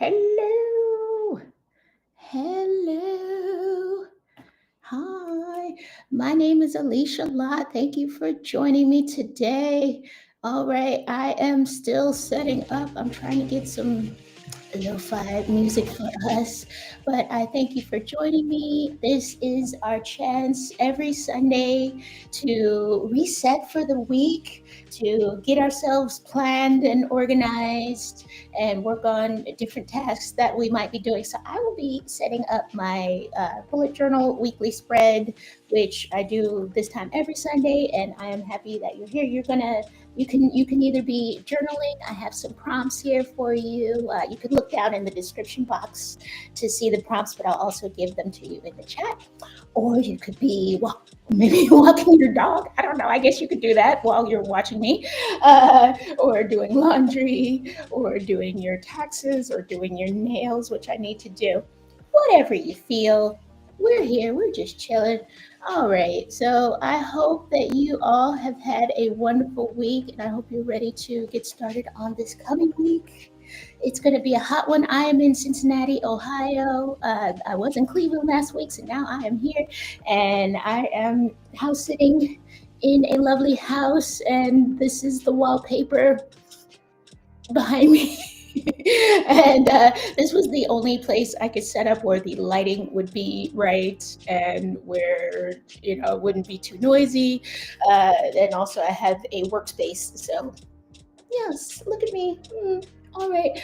Hello. Hello. Hi. My name is Alicia Lott. Thank you for joining me today. All right. I am still setting up. I'm trying to get some lo-fi music for us. But I thank you for joining me. This is our chance every Sunday to reset for the week, to get ourselves planned and organized, and work on different tasks that we might be doing. So I will be setting up my bullet journal weekly spread, which I do this time every Sunday, and I am happy that you're here. You can either be journaling. I have some prompts here for you. You can look down in the description box to see the prompts, but I'll also give them to you in the chat. Or you could be maybe walking your dog. I don't know. I guess you could do that while you're watching me, or doing laundry, or doing your taxes, or doing your nails, which I need to do. Whatever you feel, we're here. We're just chilling. All right. So I hope that you all have had a wonderful week, and I hope you're ready to get started on this coming week. It's going to be a hot one. I am in Cincinnati, Ohio. I was in Cleveland last week, so now I am here, and I am house sitting in a lovely house, and this is the wallpaper behind me. And this was the only place I could set up where the lighting would be right and where it wouldn't be too noisy. And also, I have a workspace, so yes, look at me. All right.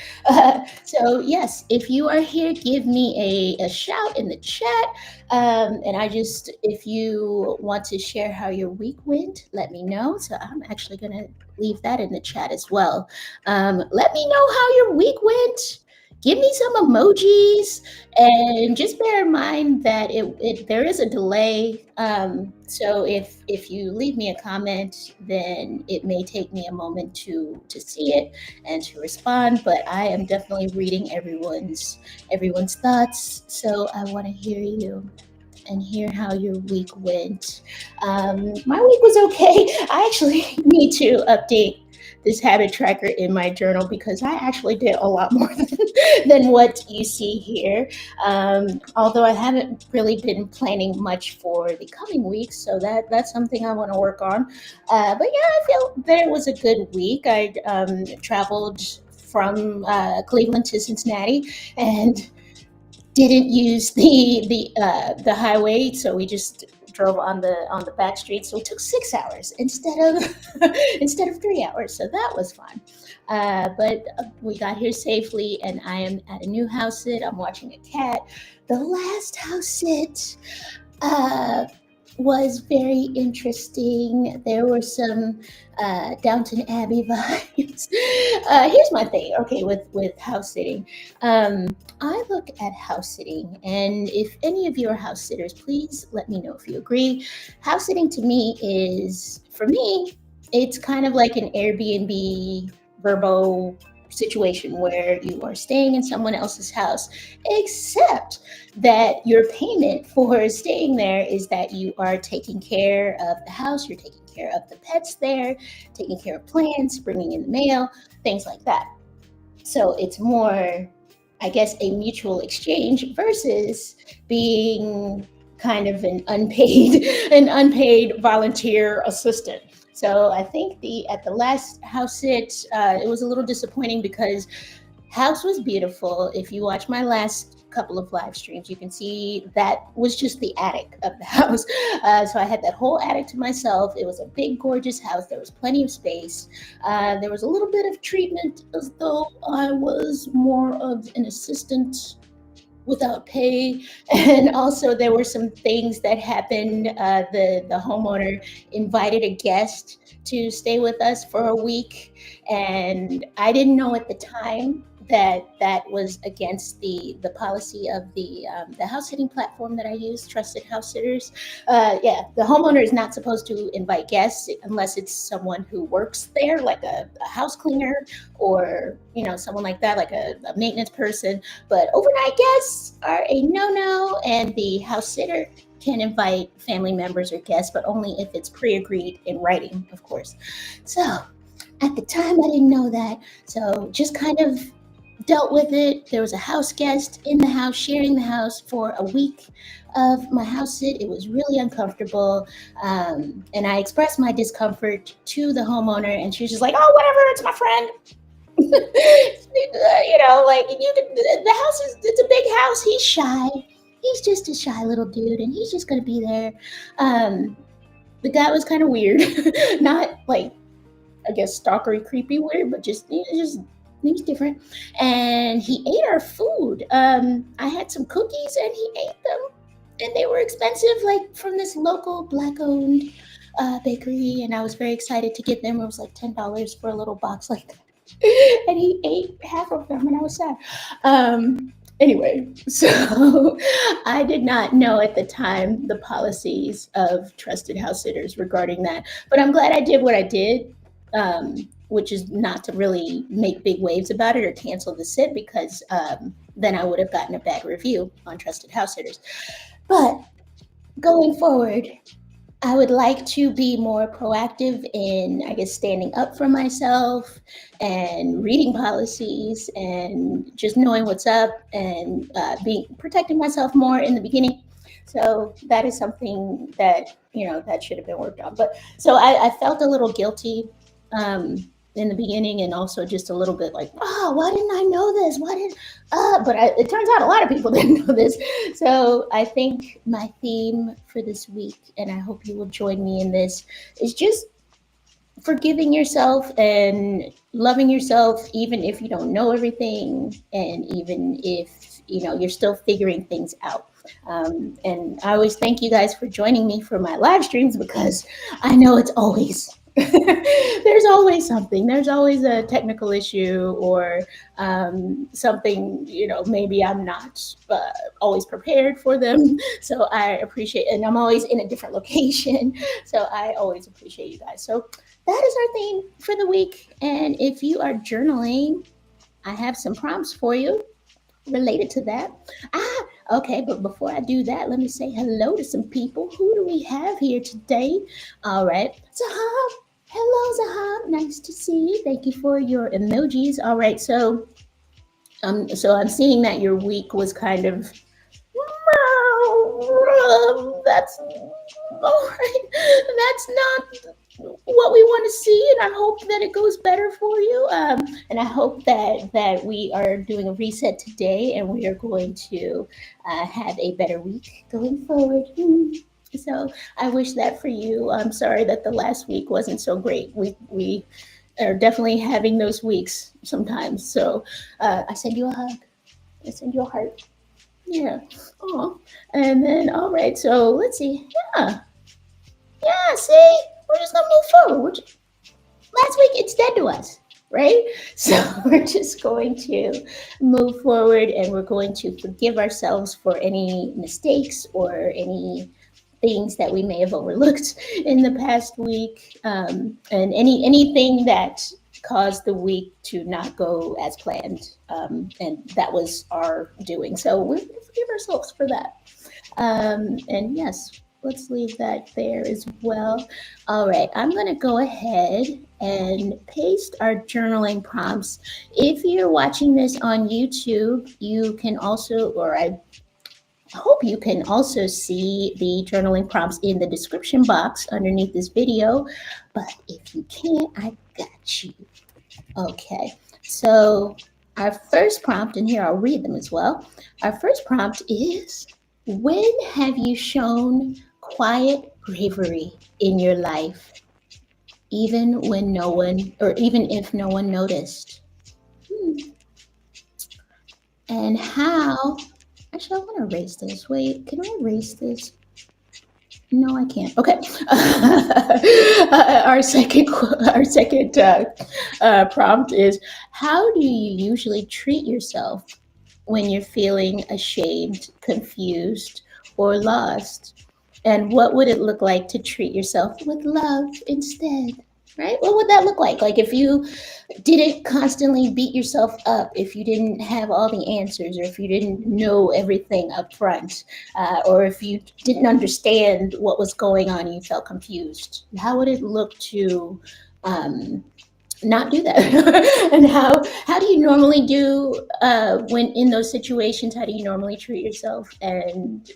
So, yes, if you are here, give me a shout in the chat. If you want to share how your week went, let me know. So, I'm actually going to leave that in the chat as well. Let me know how your week went. Give me some emojis, and just bear in mind that there is a delay. So if you leave me a comment, then it may take me a moment to see it and to respond. But I am definitely reading everyone's thoughts. So I want to hear you and hear how your week went. My week was okay. I actually need to update this habit tracker in my journal because I actually did a lot more than what you see here. Although I haven't really been planning much for the coming week, so that's something I want to work on. But yeah, I feel that it was a good week. I traveled from Cleveland to Cincinnati and didn't use the highway, so we just drove on the back street. So it took 6 hours instead of instead of 3 hours. So that was fun. But we got here safely, and I am at a new house sit. I'm watching a cat. The last house sit uh, was very interesting. There were some Downton Abbey vibes. Here's my thing, okay, with house sitting. I look at house sitting, and if any of you are house sitters, please let me know if you agree. House sitting to me for me, it's kind of like an Airbnb verbo situation where you are staying in someone else's house, except that your payment for staying there is that you are taking care of the house, you're taking care of the pets there, taking care of plants, bringing in the mail, things like that. So it's more, I guess, a mutual exchange versus being kind of an unpaid an unpaid volunteer assistant. So I think at the last house sit, it was a little disappointing because house was beautiful. If you watch my last couple of live streams, you can see that was just the attic of the house. So I had that whole attic to myself. It was a big, gorgeous house. There was plenty of space. There was a little bit of treatment as though I was more of an assistant without pay. And also there were some things that happened. The homeowner invited a guest to stay with us for a week, and I didn't know at the time that was against the policy of the house sitting platform that I use, Trusted House Sitters. Yeah, the homeowner is not supposed to invite guests unless it's someone who works there, like a house cleaner or someone like that, like a maintenance person. But overnight guests are a no-no, and the house sitter can invite family members or guests, but only if it's pre-agreed in writing, of course. So at the time, I didn't know that. So just kind of dealt with it. There was a house guest in the house, sharing the house for a week of my house sit. It was really uncomfortable. And I expressed my discomfort to the homeowner, and she was just like, oh, whatever, it's my friend. Like the house it's a big house. He's shy. He's just a shy little dude, and he's just gonna be there. Um, the guy was kind of weird, not like I guess stalkery, creepy, weird, but just he was different. And he ate our food. I had some cookies, and he ate them, and they were expensive, like from this local black-owned bakery. And I was very excited to get them. It was like $10 for a little box like that. And he ate half of them, and I was sad. Anyway, so I did not know at the time the policies of trusted house sitters regarding that, but I'm glad I did what I did, which is not to really make big waves about it or cancel the sit, because then I would have gotten a bad review on trusted house sitters. But going forward, I would like to be more proactive in, I guess, standing up for myself and reading policies and just knowing what's up, and being protecting myself more in the beginning. So that is something that that should have been worked on. But so I felt a little guilty in the beginning, and also just a little bit like, oh, why didn't I know this? Why didn't? It turns out a lot of people didn't know this. So I think my theme for this week, and I hope you will join me in this, is just forgiving yourself and loving yourself, even if you don't know everything, and even if you're still figuring things out. And I always thank you guys for joining me for my live streams, because I know it's always there's always something. There's always a technical issue, or something, maybe I'm not always prepared for them. So I appreciate, and I'm always in a different location. So I always appreciate you guys. So that is our theme for the week. And if you are journaling, I have some prompts for you related to that. Okay, but before I do that, let me say hello to some people. Who do we have here today? All right, Zahab. Hello, Zahab. Nice to see you. Thank you for your emojis. All right, so I'm seeing that your week was kind of that's all right. That's not what we want to see, and I hope that it goes better for you. And I hope that we are doing a reset today, and we are going to have a better week going forward. So I wish that for you. I'm sorry that the last week wasn't so great. We are definitely having those weeks sometimes. So I send you a hug. I send you a heart. Yeah. Oh, and then all right. So let's see. Yeah. Yeah. See, we're just gonna move forward. Last week it's dead to us, right? So we're just going to move forward, and we're going to forgive ourselves for any mistakes or any things that we may have overlooked in the past week, and anything that caused the week to not go as planned, and that was our doing. So we're going to forgive ourselves for that. And yes, let's leave that there as well. All right, I'm going to go ahead and paste our journaling prompts. If you're watching this on YouTube, you can also, or I hope you can also see the journaling prompts in the description box underneath this video. But if you can't, I got you. Okay, so our first prompt, and here I'll read them as well. Our first prompt is, when have you shown quiet bravery in your life, even when no one, or even if no one noticed? And how, actually I want to erase this. Wait, can I erase this? No, I can't. Okay. Our second prompt is, how do you usually treat yourself when you're feeling ashamed, confused, or lost? And what would it look like to treat yourself with love instead? Right? What would that look like? Like if you didn't constantly beat yourself up, if you didn't have all the answers, or if you didn't know everything up front, or if you didn't understand what was going on and you felt confused, how would it look to not do that. And how do you normally do when in those situations? How do you normally treat yourself, and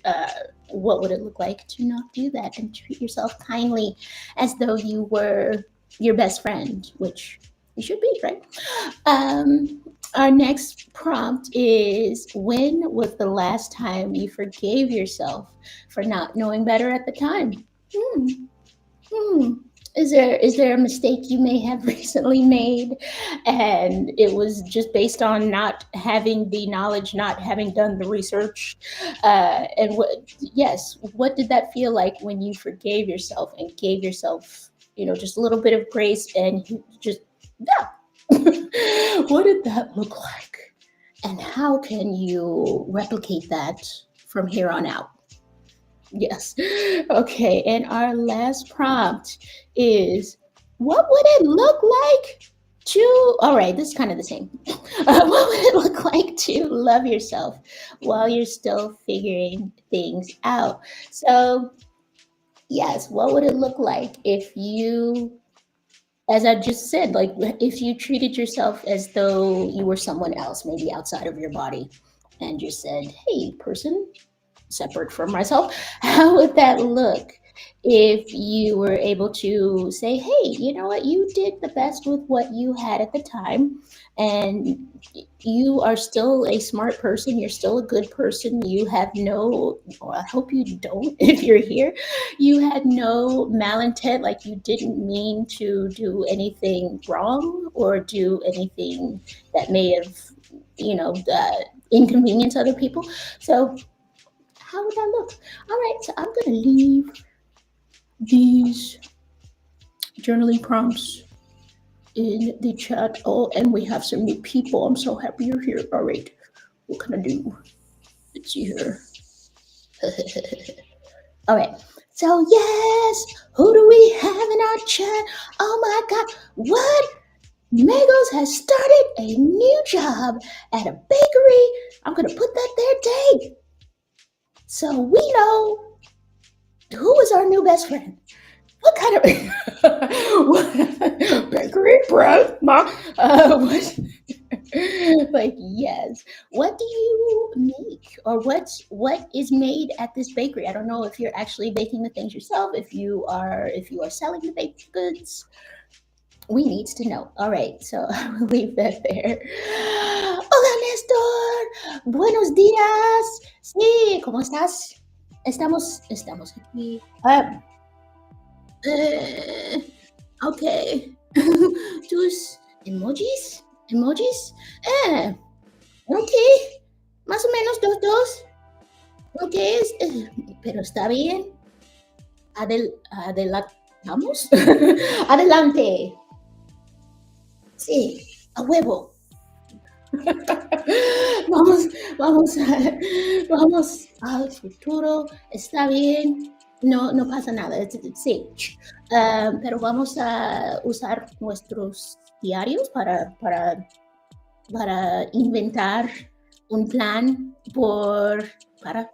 what would it look like to not do that and treat yourself kindly, as though you were your best friend, which you should be, right? Our next prompt is: when was the last time you forgave yourself for not knowing better at the time? Hmm. Hmm. Is there a mistake you may have recently made, and it was just based on not having the knowledge, not having done the research, and yes, what did that feel like when you forgave yourself and gave yourself, just a little bit of grace, and you just yeah. What did that look like, and how can you replicate that from here on out? Yes. Okay. And our last prompt is: what would it look like to, all right, this is kind of the same. What would it look like to love yourself while you're still figuring things out? So, yes, what would it look like if you, as I just said, like if you treated yourself as though you were someone else, maybe outside of your body, and just said, hey, person, separate from myself, how would that look if you were able to say, hey, you know what, you did the best with what you had at the time, and you are still a smart person, you're still a good person, you have no, well, I hope you don't, if you're here, you had no malintent, like you didn't mean to do anything wrong or do anything that may have, inconvenienced other people. So how would that look? All right, so I'm going to leave these journaling prompts in the chat. Oh, and we have some new people. I'm so happy you're here. All right, what can I do? Let's see here. All right, so yes, who do we have in our chat? Oh my God, what? Megos has started a new job at a bakery. I'm going to put that there, Dave. So we know who is our new best friend. What kind of bakery bread? What? Like, yes. What do you make, or what is made at this bakery? I don't know if you're actually baking the things yourself. If you are selling the baked goods, we need to know. All right, so I will leave that there. Hola, Néstor. Buenos días. Sí, ¿cómo estás? Estamos aquí. Uh, okay. Tus emojis. Eh, okay. Más o menos dos. Ok, pero está bien. Adelantamos. Adelante. Sí, a huevo. Vamos, vamos, vamos al futuro. Está bien. No, no pasa nada. Sí. Pero vamos a usar nuestros diarios para inventar un plan para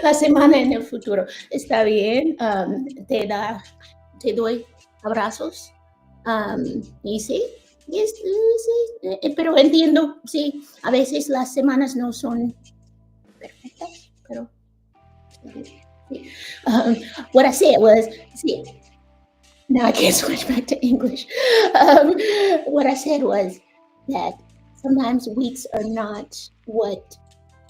la semana en el futuro. Está bien. Te doy abrazos. Y sí, sí, pero entiendo, sí, a veces las semanas no son perfectas, pero sí. What I said was, see, now I can't switch back to English. What I said was that sometimes weeks are not what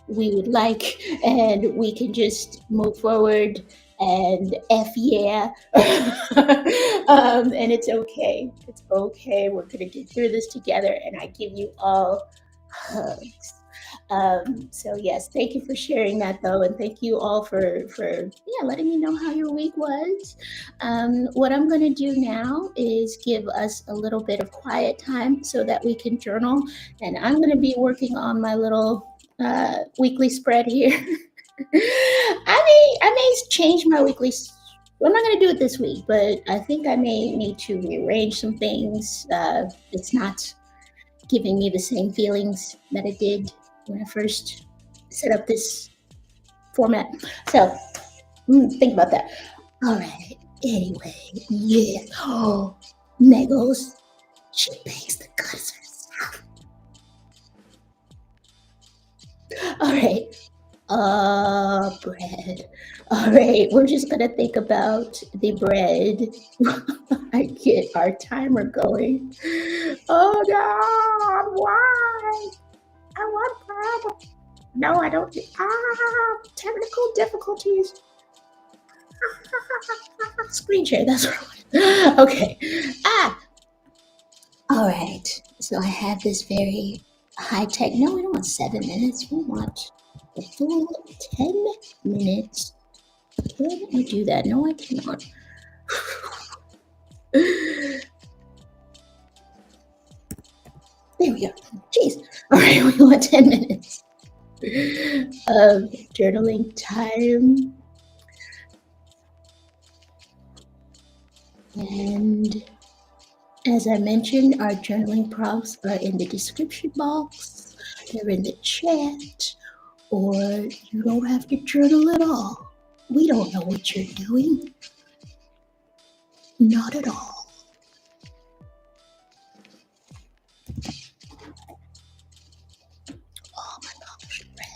we would like, and we can just move forward and yeah. And it's okay. It's okay. We're gonna get through this together, and I give you all hugs. So yes, thank you for sharing that though, and thank you all for letting me know how your week was. What I'm going to do now is give us a little bit of quiet time so that we can journal, and I'm going to be working on my little weekly spread here. I may change my weekly. I'm not going to do it this week, but I think I may need to rearrange some things. It's not giving me the same feelings that it did when I first set up this format. So think about that. All right. Anyway, yeah. Oh, Megos. She bakes the cookies herself. All right. Bread. All right, we're just gonna think about the bread. I get our timer going. Oh God, why? I want bread. No, I don't. Technical difficulties. Screen share. That's what I want. Okay. Ah. All right. So I have this very high tech. No, we don't want 7 minutes. We want a full 10 minutes. Can I do that? No, I cannot. There we go. Jeez. All right, we want 10 minutes of journaling time. And as I mentioned, our journaling prompts are in the description box, they're in the chat, or you don't have to journal at all. We don't know what you're doing. Not at all. Oh my gosh, red.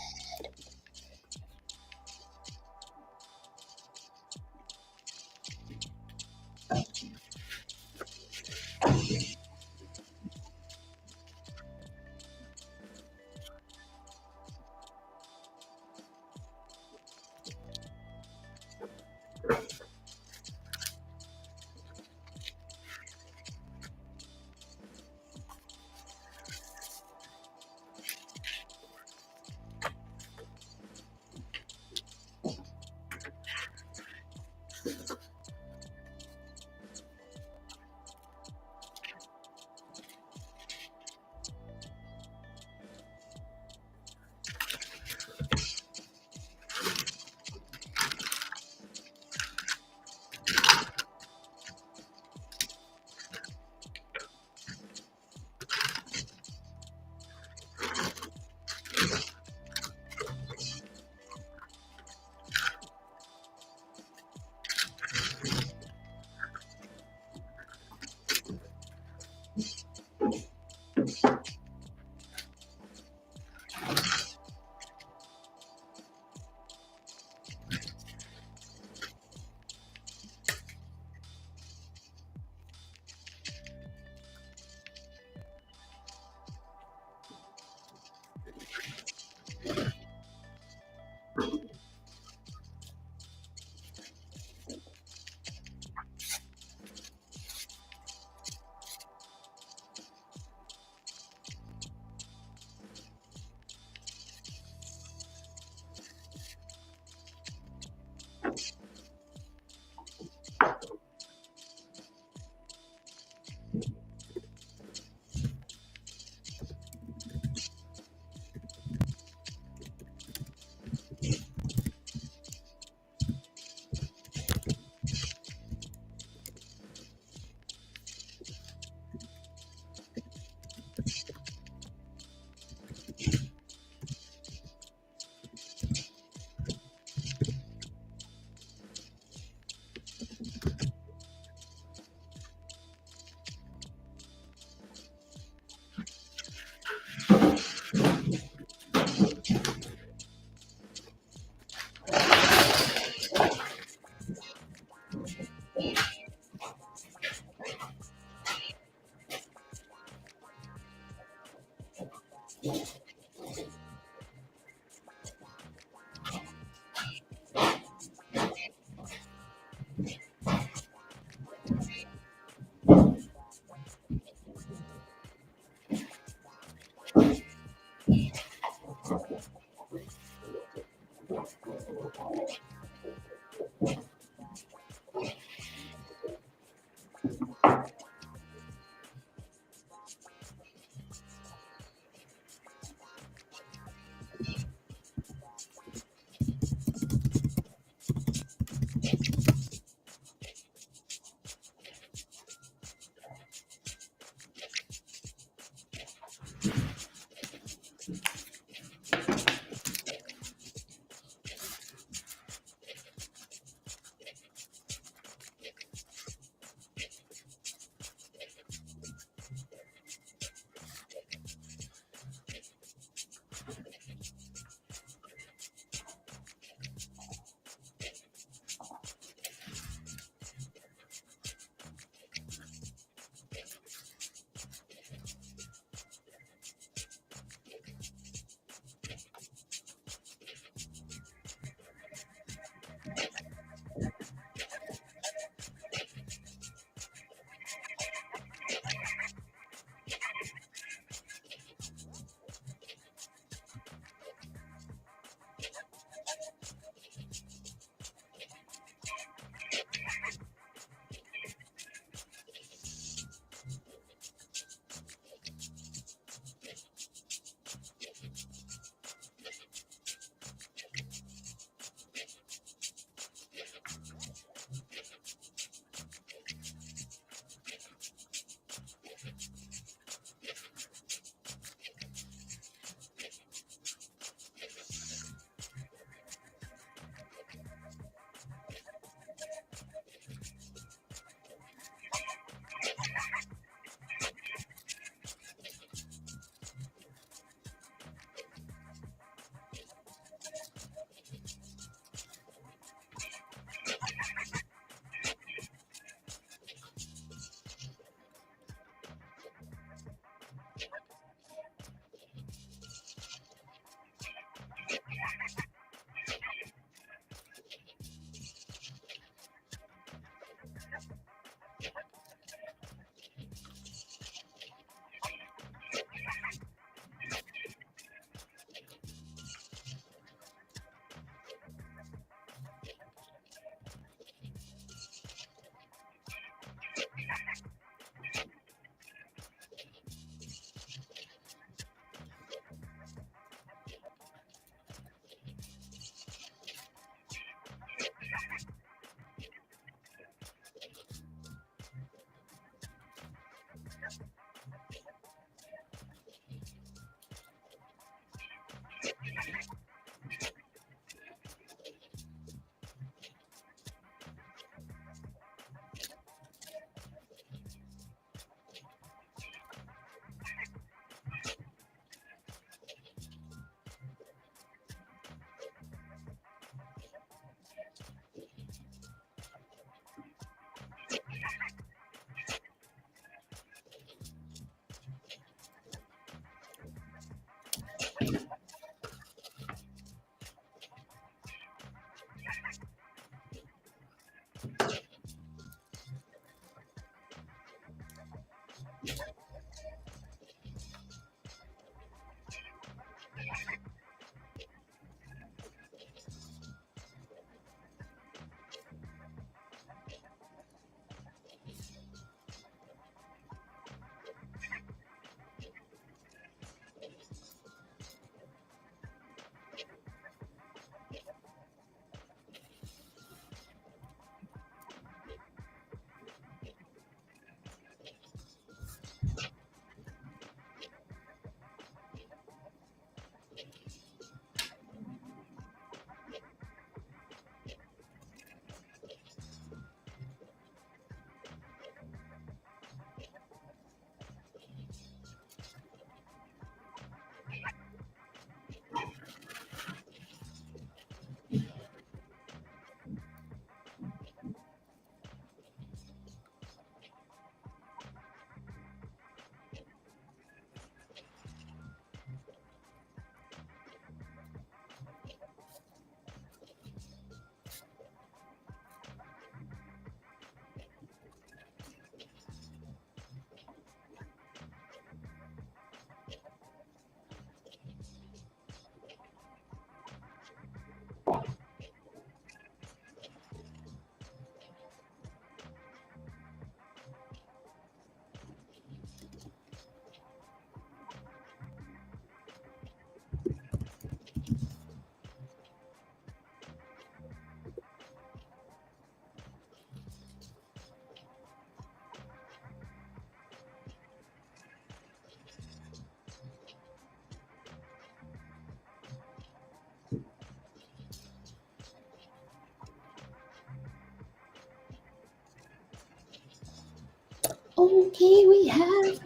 Okay, we have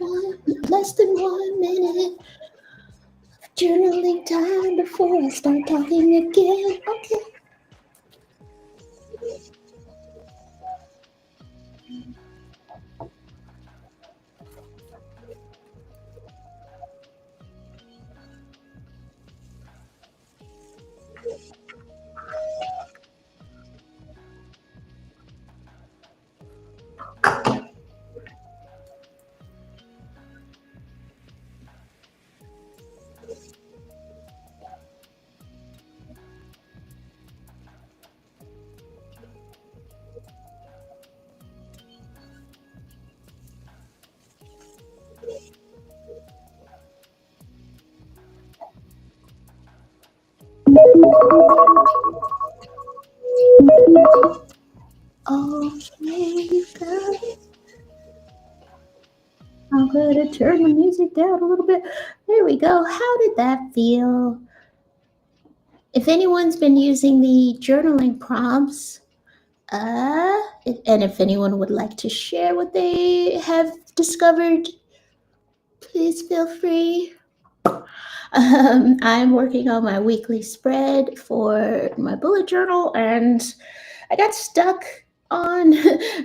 less than 1 minute journaling time before I start talking again. Okay. Okay, you guys. I'm gonna turn the music down a little bit. There we go. How did that feel? If anyone's been using the journaling prompts, and if anyone would like to share what they have discovered, please feel free. I'm working on my weekly spread for my bullet journal, and I got stuck on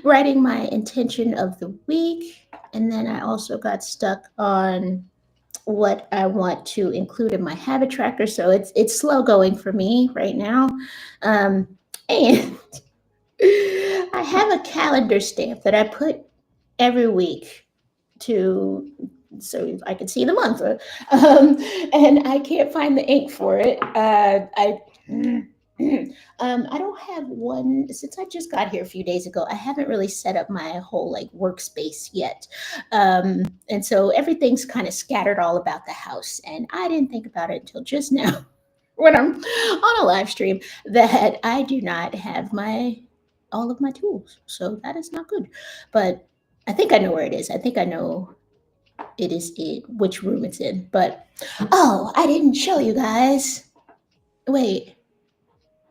writing my intention of the week. And then I also got stuck on what I want to include in my habit tracker. So it's slow going for me right now. Um, and I have a calendar stamp that I put every week to so I can see the month. And I can't find the ink for it. I don't have one since I just got here a few days ago. I haven't really set up my whole like workspace yet, and so everything's kind of scattered all about the house. And I didn't think about it until just now when I'm on a live stream that I do not have my all of my tools. So that is not good. But I think I know where it is. I think I know it is in which room it's in. But oh, I didn't show you guys. Wait,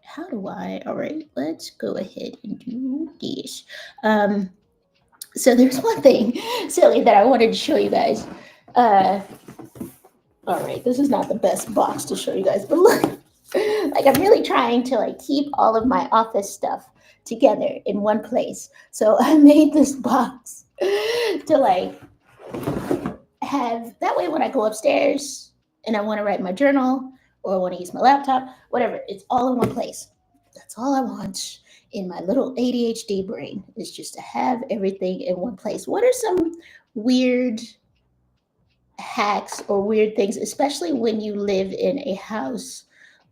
how do I? All right, let's go ahead and do this. Um, so there's one thing silly that I wanted to show you guys. Uh, all right, this is not the best box to show you guys, but look, like I'm really trying to like keep all of my office stuff together in one place. So I made this box to like have that way when I go upstairs and I want to write my journal or I want to use my laptop, whatever, it's all in one place. That's all I want in my little ADHD brain is just to have everything in one place. What are some weird hacks or weird things, especially when you live in a house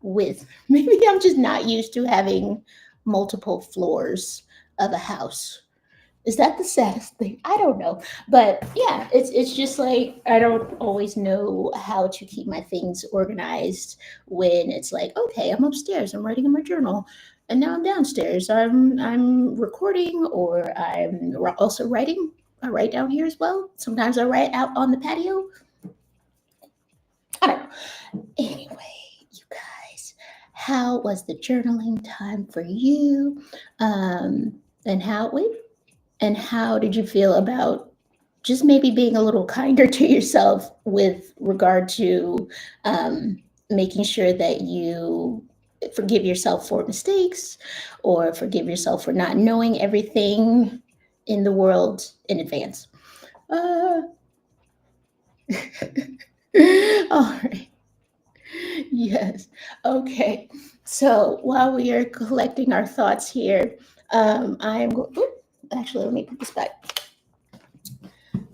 with maybe I'm just not used to having multiple floors of a house. Is that the saddest thing? I don't know. But yeah, it's just like I don't always know how to keep my things organized when it's like, okay, I'm upstairs, I'm writing in my journal, and now I'm downstairs. I'm recording or also writing. I write down here as well. Sometimes I write out on the patio. I don't know. Anyway, you guys, how was the journaling time for you? And how wait, and how did you feel about just maybe being a little kinder to yourself with regard to making sure that you forgive yourself for mistakes or forgive yourself for not knowing everything in the world in advance? Uh, all right. Yes. Okay. So while we are collecting our thoughts here, I'm going. Actually, let me put this back.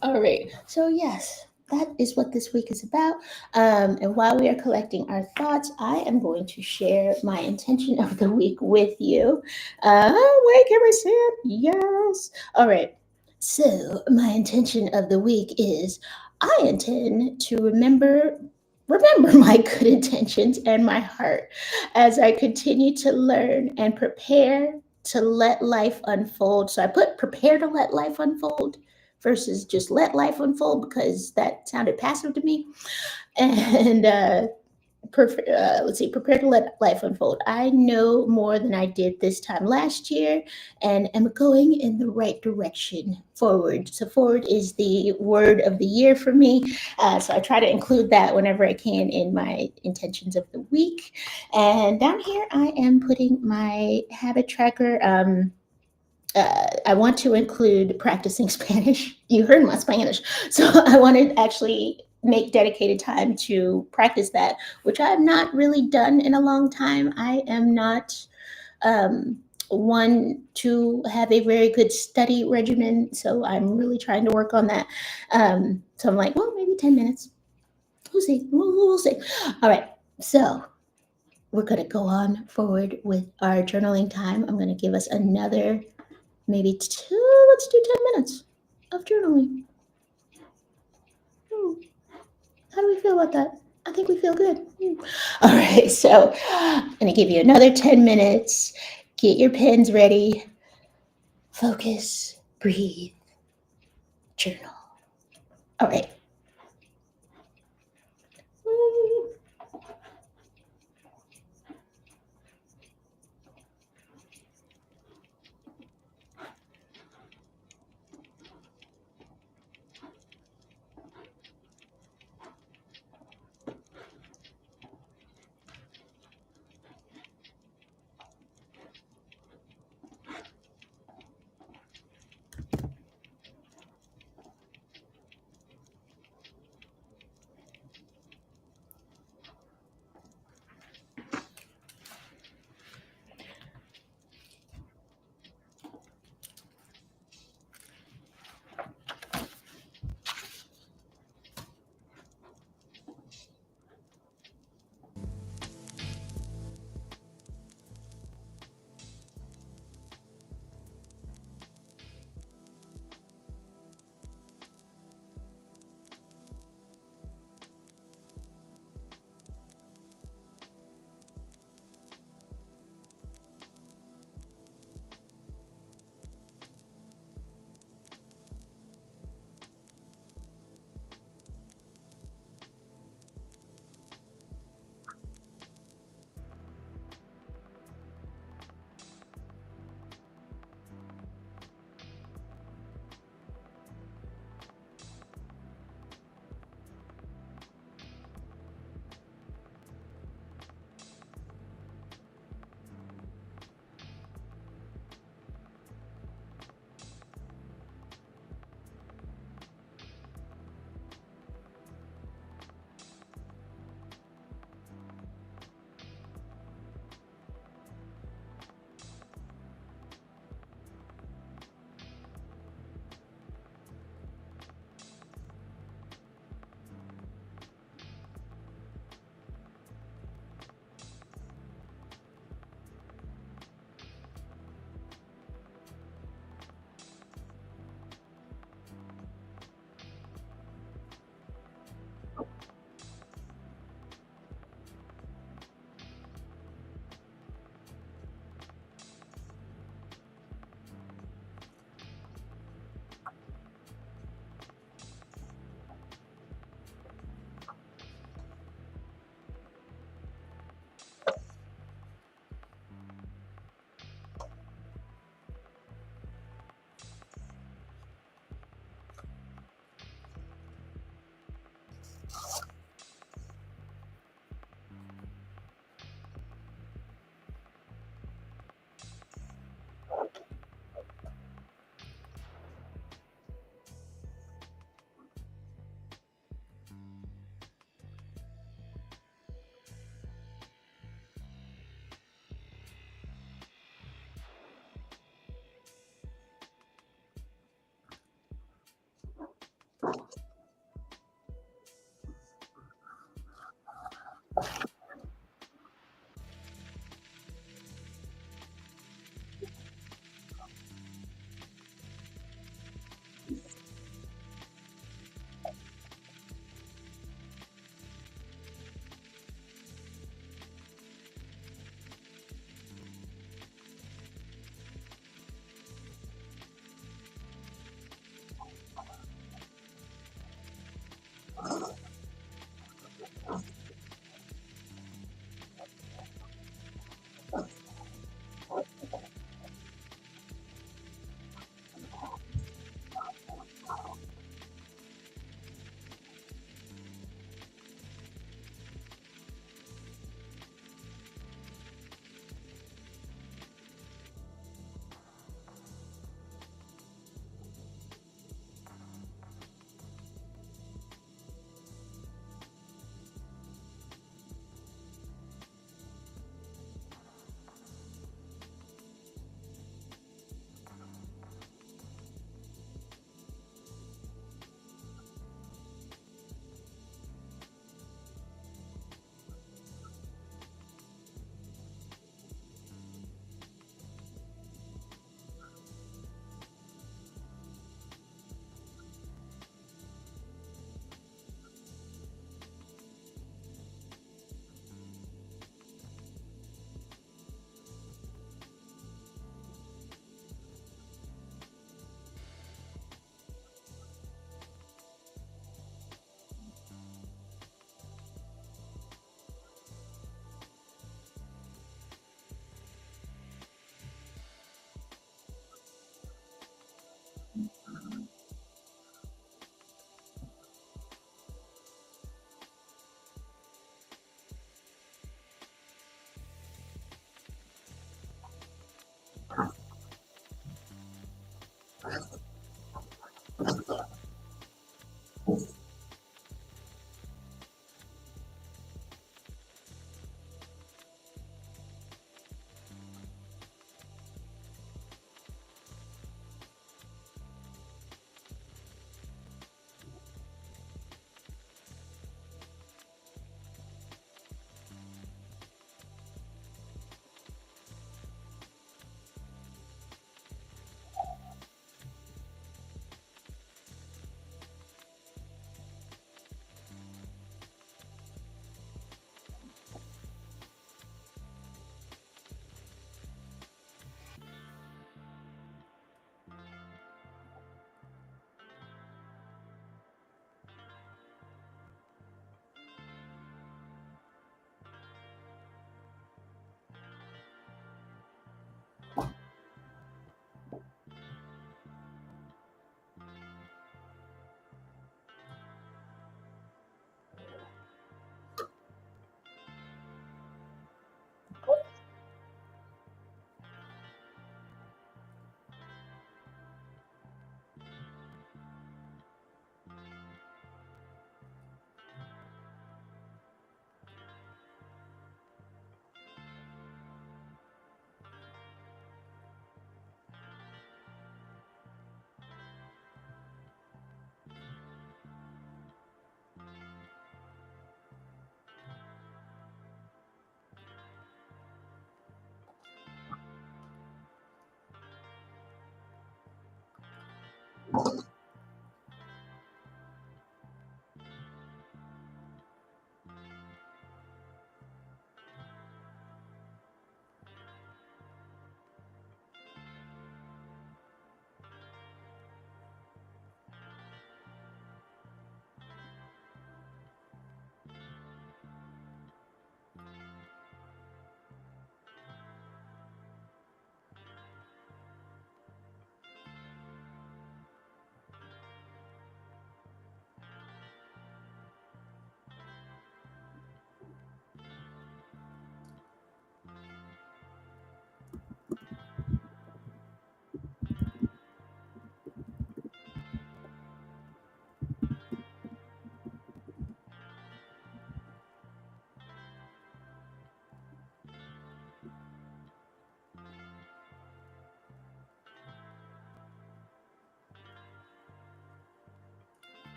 All right. So, yes, that is what this week is about. And while we are collecting our thoughts, I am going to share my intention of the week with you. Wait, can we see it? Yes. All right. So, my intention of the week is I intend to remember my good intentions and my heart as I continue to learn and prepare to let life unfold. So I put prepare to let life unfold versus just let life unfold because that sounded passive to me. And let's see, prepare to let life unfold. I know more than I did this time last year and am going in the right direction forward. So, forward is the word of the year for me. So, I try to include that whenever I can in my intentions of the week. And down here, I am putting my habit tracker. I want to include practicing Spanish. You heard my Spanish. So I want to actually make dedicated time to practice that, which I have not really done in a long time. I am not um, one to have a very good study regimen. So I'm really trying to work on that. So I'm like, well, maybe 10 minutes. We'll see. We'll see. All right. So we're going to go on forward with our journaling time. I'm going to give us another maybe let's do 10 minutes of journaling. Hmm, how do we feel about that? I think we feel good. All right, so I'm going to give you another 10 minutes. Get your pens ready. Focus, breathe, journal. All right.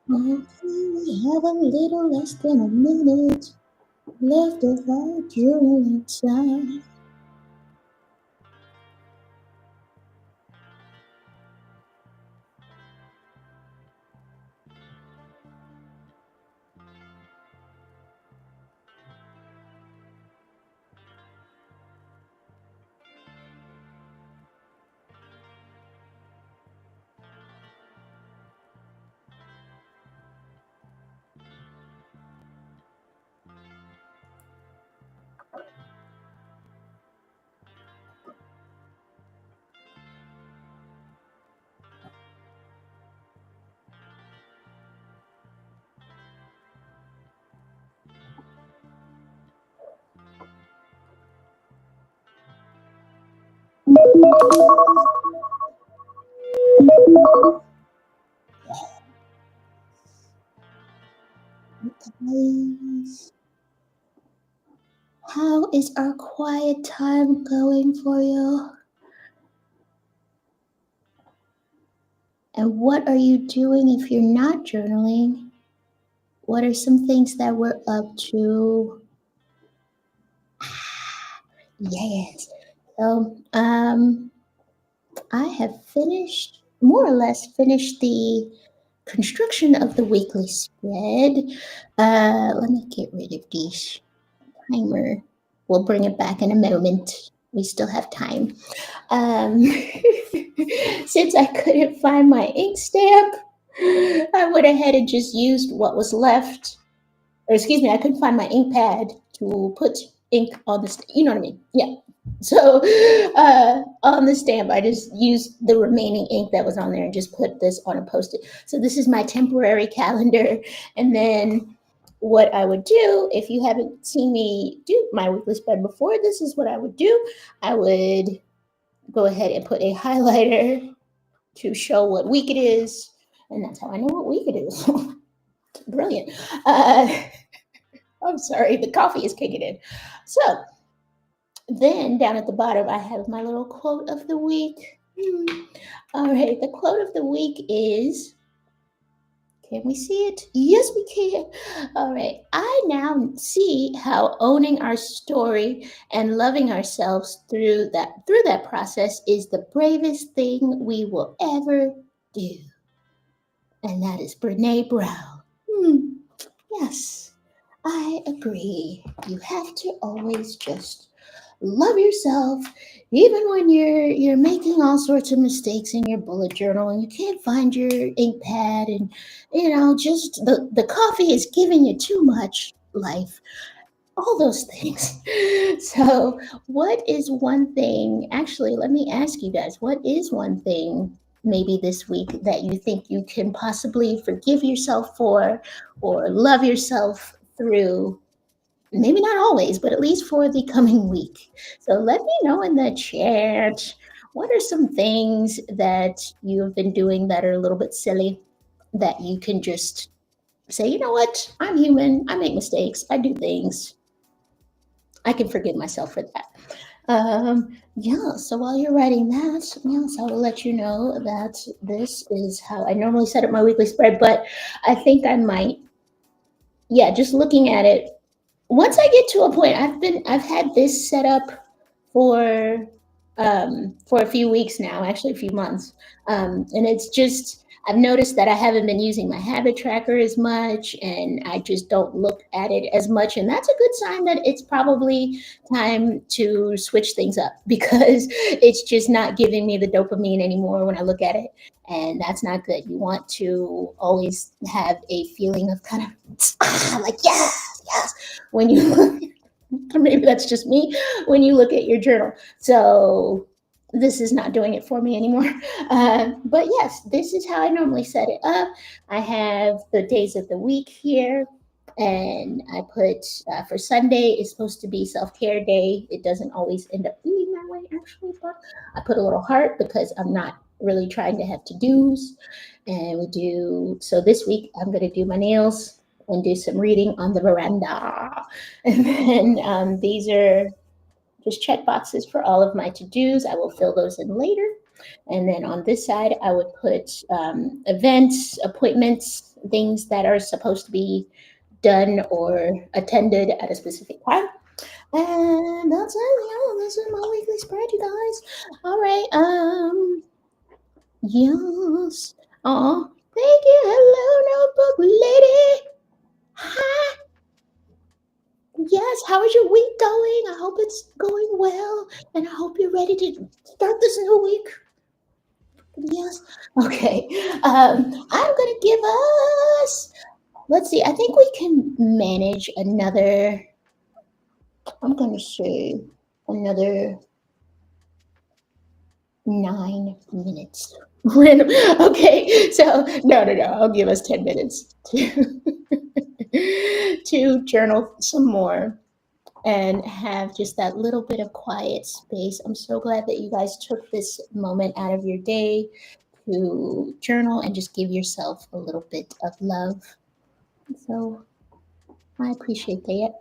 Okay, we have a little less than a minute left of our journaling time. Guys, how is our quiet time going for you? And what are you doing if you're not journaling? What are some things that we're up to? Yes. So, I have finished, more or less, finished the construction of the weekly spread. Let me get rid of this timer. We'll bring it back in a moment. We still have time. Um, since I couldn't find my ink stamp, I went ahead and just used what was left. Or excuse me, I couldn't find my ink pad to put ink on the. You know what I mean? Yeah. So on the stamp, I just used the remaining ink that was on there and just put this on a post-it. So this is my temporary calendar, and then what I would do if you haven't seen me do my weekly spread before, this is what I would do. I would go ahead and put a highlighter to show what week it is, and that's how I know what week it is. Brilliant. I'm sorry, the coffee is kicking in. So then down at the bottom, I have my little quote of the week. All right, the quote of the week is, can we see it? Yes, we can. All right. I now see how owning our story and loving ourselves through that process is the bravest thing we will ever do. And that is Brene Brown. Yes, I agree. You have to always just love yourself even when you're making all sorts of mistakes in your bullet journal and you can't find your ink pad, and just the coffee is giving you too much life, all those things. So, what is one thing? Actually, let me ask you guys, what is one thing maybe this week that you think you can possibly forgive yourself for or love yourself through? Maybe not always, but at least for the coming week. So, let me know in the chat. What are some things that you've been doing that are a little bit silly that you can just say, you know what? I'm human. I make mistakes. I do things. I can forgive myself for that. Yeah, so while you're writing that, yes, I will let you know that this is how I normally set up my weekly spread, but I think I might, yeah, just looking at it, once I get to a point, I've had this set up for a few weeks now, actually a few months. And it's just I've noticed that I haven't been using my habit tracker as much, and I just don't look at it as much. And that's a good sign that it's probably time to switch things up because it's just not giving me the dopamine anymore when I look at it. And that's not good. You want to always have a feeling of kind of like, yes, yes, when you look, or maybe that's just me, when you look at your journal. So this is not doing it for me anymore. But yes, this is how I normally set it up. I have the days of the week here. And I put for Sunday, it's supposed to be self care day. It doesn't always end up being that way, actually. But I put a little heart because I'm not really trying to have to dos. And we do, so this week I'm going to do my nails and do some reading on the veranda. And then these are just check boxes for all of my to dos. I will fill those in later. And then on this side, I would put events, appointments, things that are supposed to be done or attended at a specific time. And that's it. Yeah, this is my weekly spread, you guys. All right. Yes. Oh, thank you. Hello, notebook lady. Hi. Yes, how is your week going? I hope it's going well, and I hope you're ready to start this new week. Yes. Okay. I'm gonna give us. Let's see. I think we can manage another. I'm gonna say another 9 minutes. Random. Okay. So no, no, no. I'll give us 10 minutes to to journal some more and have just that little bit of quiet space. I'm so glad that you guys took this moment out of your day to journal and just give yourself a little bit of love. So I appreciate that.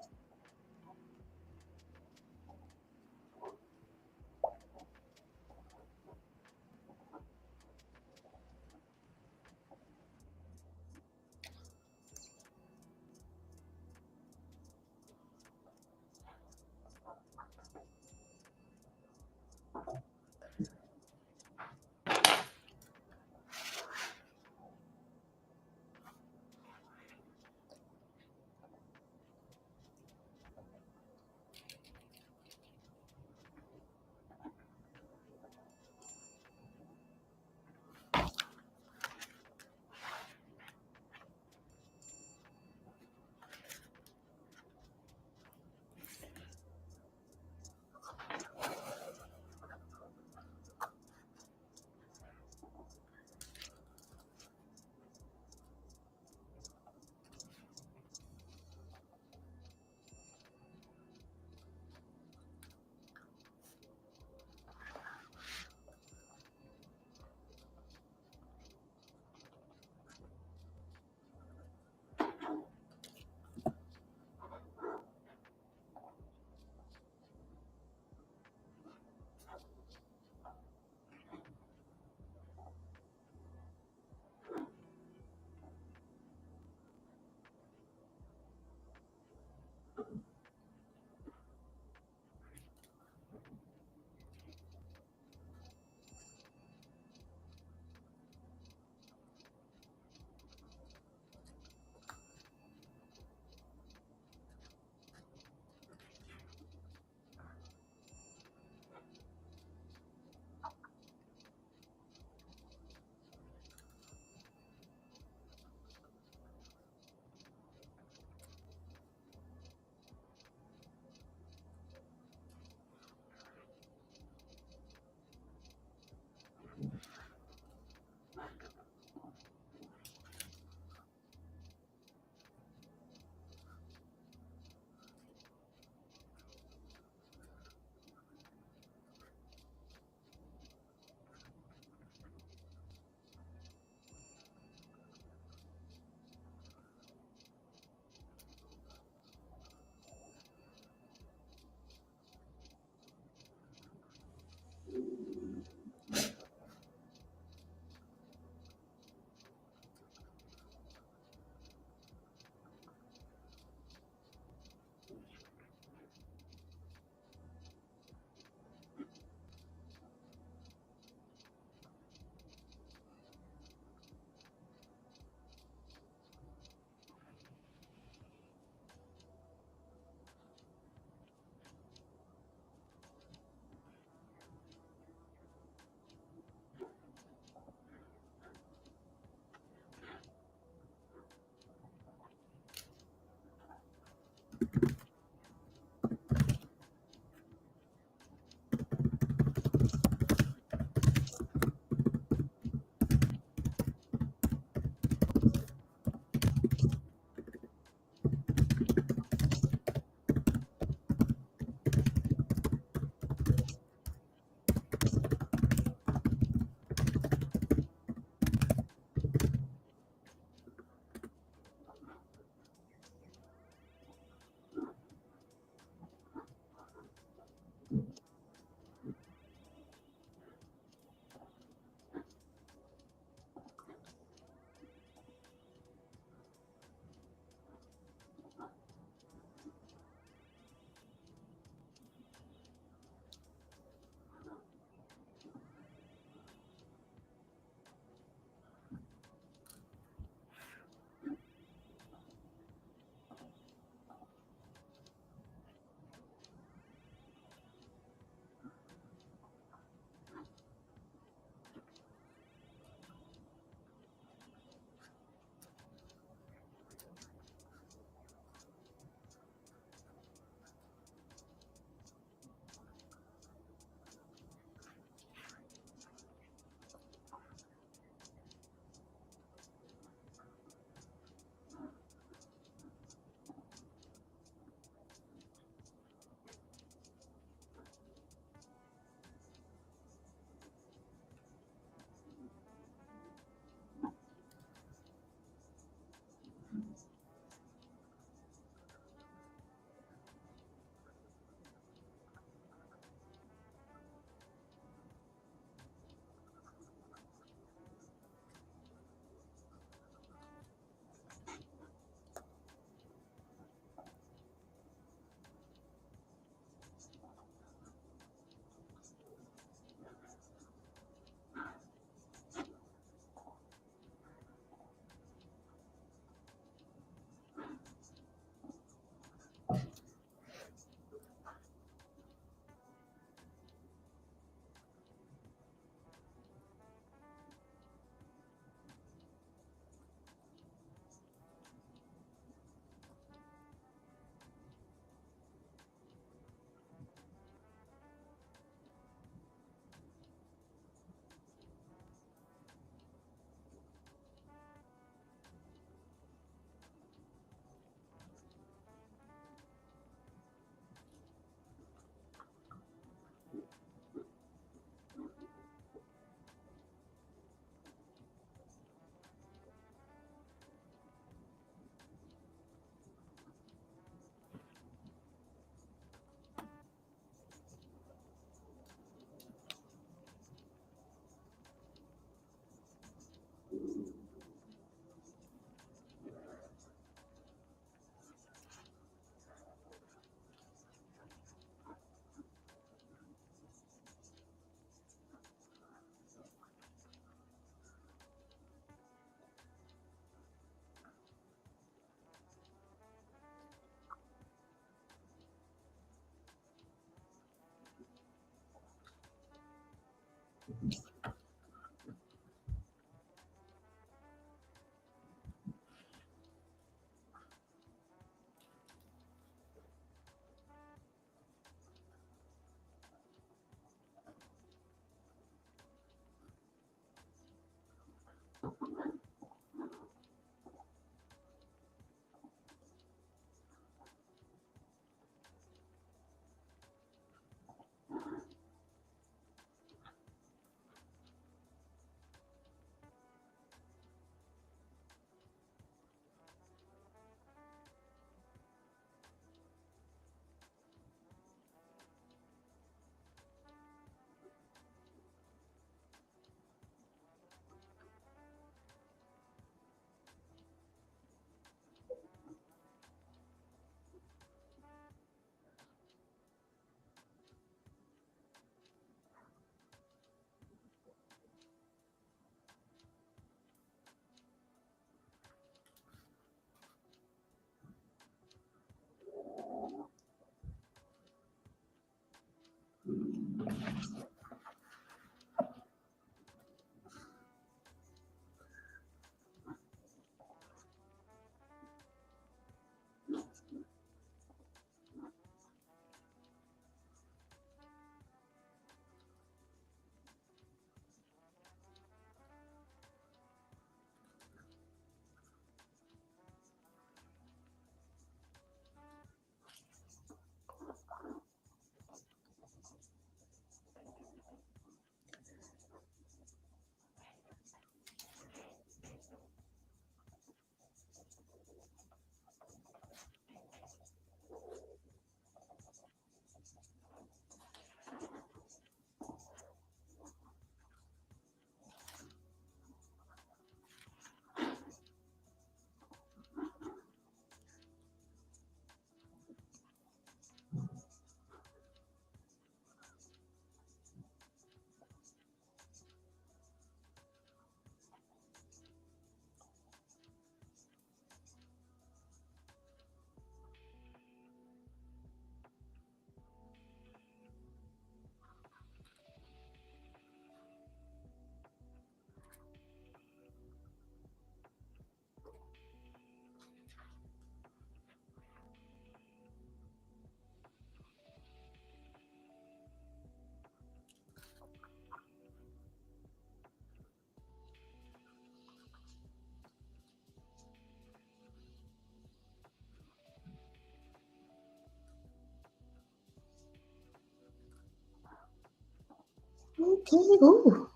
Okay, ooh,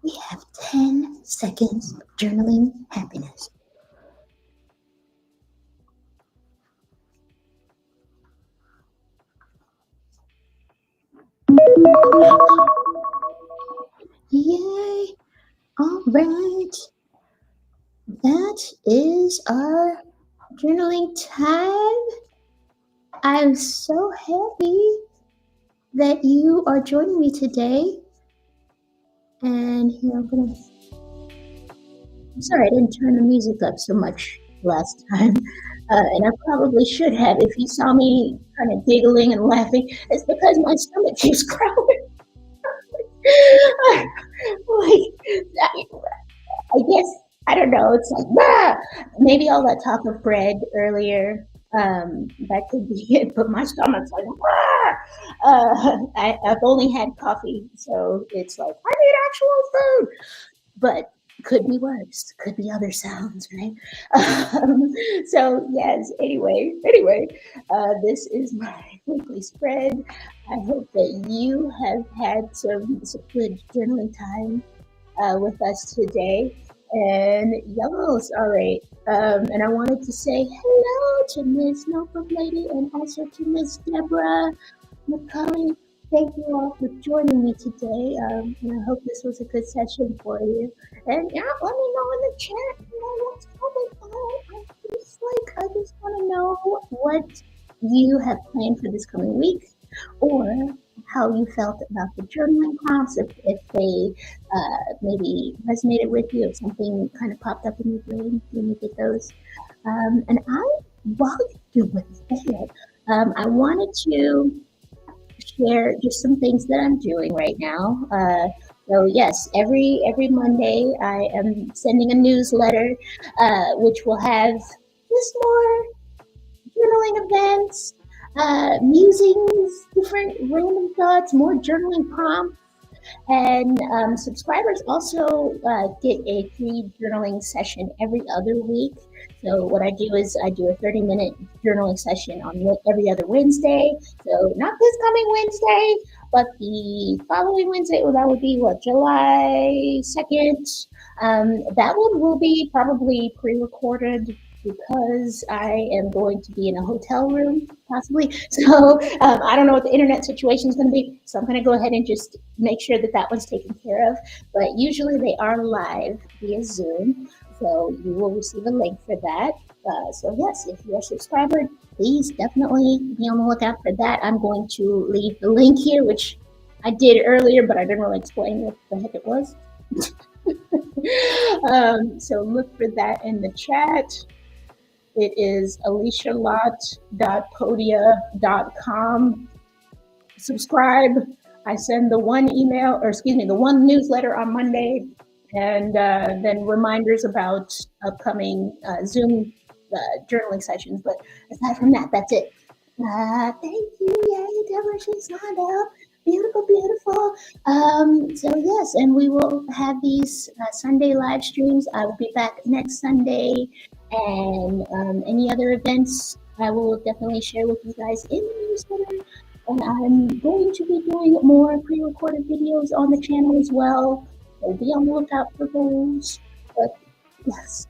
we have 10 seconds of journaling happiness. Yay! All right, that is our journaling time. I'm so happy that you are joining me today. And here I'm sorry I didn't turn the music up so much last time. And I probably should have. If you saw me kind of giggling and laughing, it's because my stomach keeps growling. Like, I guess I don't know. It's like maybe all that talk of bread earlier. That could be it. But my stomach's like I've only had coffee, so it's like I need actual food. But could be worse. Could be other sounds, right? So yes. This is my weekly spread. I hope that you have had some good journaling time with us today. And yes, all right. And I wanted to say hello to Miss Notebook Lady and also to Miss Deborah McCully. Thank you all for joining me today. And I hope this was a good session for you. And yeah, let me know in the chat, what's going on. I just want to know what you have planned for this coming week, or how you felt about the journaling prompts, if they maybe resonated with you, if something kind of popped up in your brain when you did those. While you're doing that, I wanted to share just some things that I'm doing right now. So yes, every Monday I am sending a newsletter, which will have just more journaling events, musings, different random thoughts, more journaling prompts. And subscribers also get a free journaling session every other week. So what I do is I do a 30-minute journaling session on every other Wednesday. So not this coming Wednesday, but the following Wednesday. Well, that would be what, July 2nd. That one will be probably pre-recorded because I am going to be in a hotel room, possibly. So I don't know what the internet situation is going to be. So I'm going to go ahead and just make sure that that one's taken care of. But usually they are live via Zoom. So you will receive a link for that. So yes, if you're a subscriber, please definitely be on the lookout for that. I'm going to leave the link here, which I did earlier, but I didn't really explain what the heck it was. So look for that in the chat. It is alicialott.podia.com. Subscribe. I send the one the one newsletter on Monday, and then reminders about upcoming Zoom journaling sessions. But aside from that, that's it. Thank you. Yay, Deborah, she signed up. Beautiful, beautiful. So yes, and we will have these Sunday live streams. I will be back next Sunday, and any other events I will definitely share with you guys in the newsletter. And I'm going to be doing more pre-recorded videos on the channel as well. So be on the lookout for those. But yes.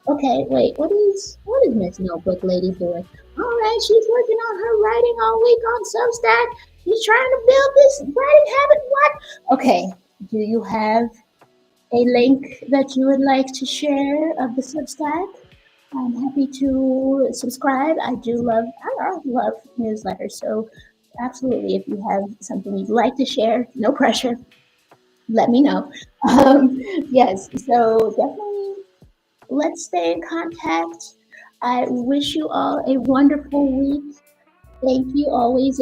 Okay, wait. What is Miss Notebook Lady doing? All right, she's working on her writing all week on Substack. She's trying to build this writing habit. What? Okay. Do you have a link that you would like to share of the Substack? I'm happy to subscribe. I love newsletters. So absolutely, if you have something you'd like to share, no pressure, let me know. Yes, so definitely let's stay in contact. I wish you all a wonderful week. Thank you always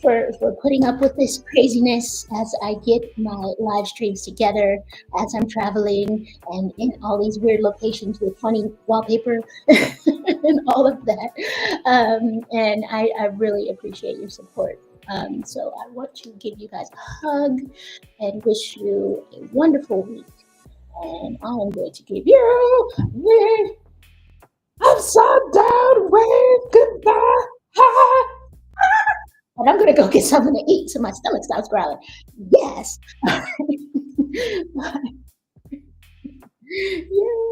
for putting up with this craziness as I get my live streams together, as I'm traveling and in all these weird locations with funny wallpaper and all of that. And I really appreciate your support. So I want to give you guys a hug and wish you a wonderful week. And I'm going to give you the upside down wave goodbye. and I'm gonna go get something to eat so my stomach stops growling. Yes. Yeah.